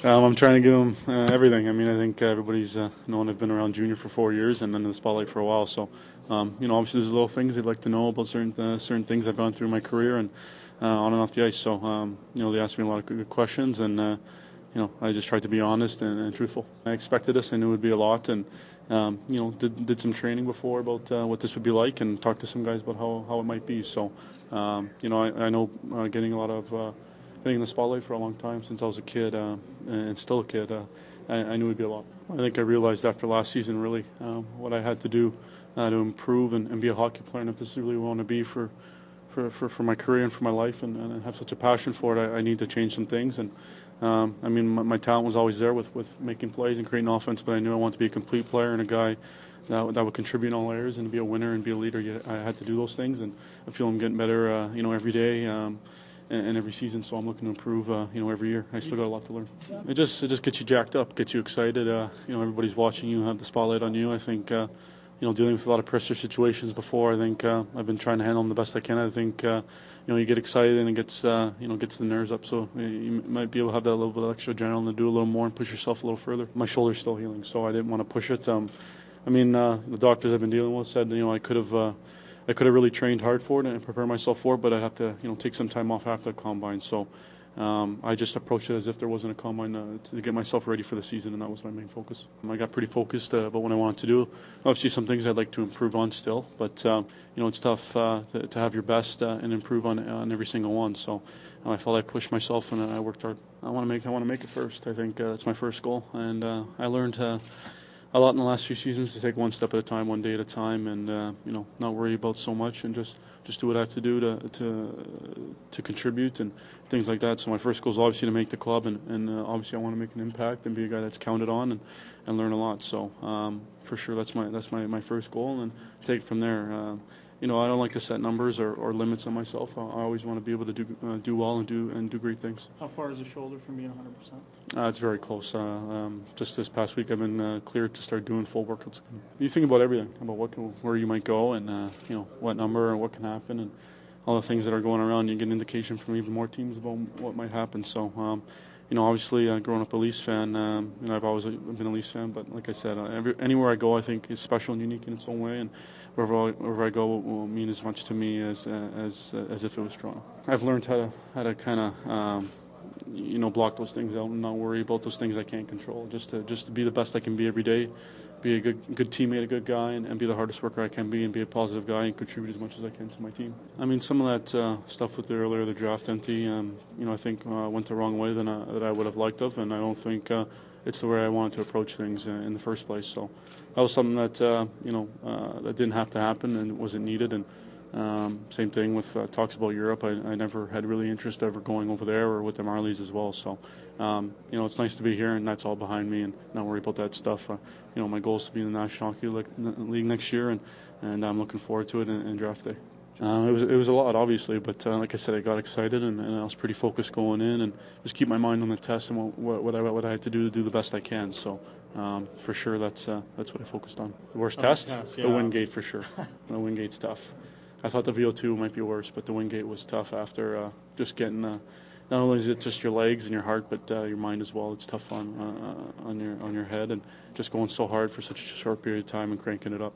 I'm trying to give them everything. I mean, I think everybody's known I've been around junior for 4 years and been in the spotlight for a while. So, obviously there's little things they'd like to know about certain things I've gone through in my career and on and off the ice. So, they asked me a lot of good questions and, I just tried to be honest and truthful. I expected this. I knew it would be a lot and, did some training before about what this would be like and talked to some guys about how it might be. So, I know getting a lot of being in the spotlight for a long time since I was a kid and still a kid, I knew it would be a lot. I think I realized after last season really what I had to do to improve and be a hockey player, and if this is really what I want to be for my career and for my life and have such a passion for it, I need to change some things. And my talent was always there with making plays and creating offense, but I knew I wanted to be a complete player and a guy that would contribate in all areas and be a winner and be a leader. I had to do those things, and I feel I'm getting better, every day. And every season, so I'm looking to improve, every year. I still got a lot to learn. It just gets you jacked up, gets you excited. Everybody's watching you, have the spotlight on you. I think, dealing with a lot of pressure situations before, I think I've been trying to handle them the best I can. I think, you get excited and it gets the nerves up. So you might be able to have that little bit of extra adrenaline to do a little more and push yourself a little further. My shoulder's still healing, so I didn't want to push it. The doctors I've been dealing with said, I could have really trained hard for it and prepared myself for it, but I'd have to, take some time off after the combine. So I just approached it as if there wasn't a combine to get myself ready for the season, and that was my main focus. I got pretty focused about what I wanted to do. Obviously, some things I'd like to improve on still, but it's tough to have your best and improve on every single one. So I felt I pushed myself and I worked hard. I want to make it first. I think that's my first goal, and I learned a lot in the last few seasons to take one step at a time, one day at a time, and not worry about so much and just do what I have to do to contribute and things like that. So my first goal is obviously to make the club, and obviously I want to make an impact and be a guy that's counted on and learn a lot. So for sure that's my first goal, and take it from there. I don't like to set numbers or limits on myself. I always want to be able to do well and do great things. How far is the shoulder from being 100%? It's very close. Just this past week, I've been cleared to start doing full workouts. You think about everything, about where you might go, and what number and what can happen, and all the things that are going around. You get an indication from even more teams about what might happen. So, obviously, growing up a Leafs fan, I've always been a Leafs fan. But like I said, anywhere I go, I think is special and unique in its own way, and wherever I go will mean as much to me as if it was Toronto. I've learned how to kind of block those things out and not worry about those things I can't control. Just to be the best I can be every day, be a good teammate, a good guy, and be the hardest worker I can be, and be a positive guy and contribute as much as I can to my team. Some of that stuff with the draft empty, I think went the wrong way that I would have liked of, and I don't think it's the way I wanted to approach things in the first place. So that was something that that didn't have to happen and wasn't needed. And same thing with talks about Europe. I never had really interest ever going over there or with the Marlies as well. So, it's nice to be here, and that's all behind me, and not worry about that stuff. My goal is to be in the National Hockey League next year, and I'm looking forward to it in draft day. It was a lot, obviously, but like I said, I got excited and I was pretty focused going in, and just keep my mind on the test and what I had to do the best I can. So for sure, that's what I focused on. The worst test? Yeah. The Wingate for sure. The Wingate's tough. I thought the VO2 might be worse, but the Wingate was tough after just getting. Not only is it just your legs and your heart, but your mind as well. It's tough on your head, and just going so hard for such a short period of time and cranking it up.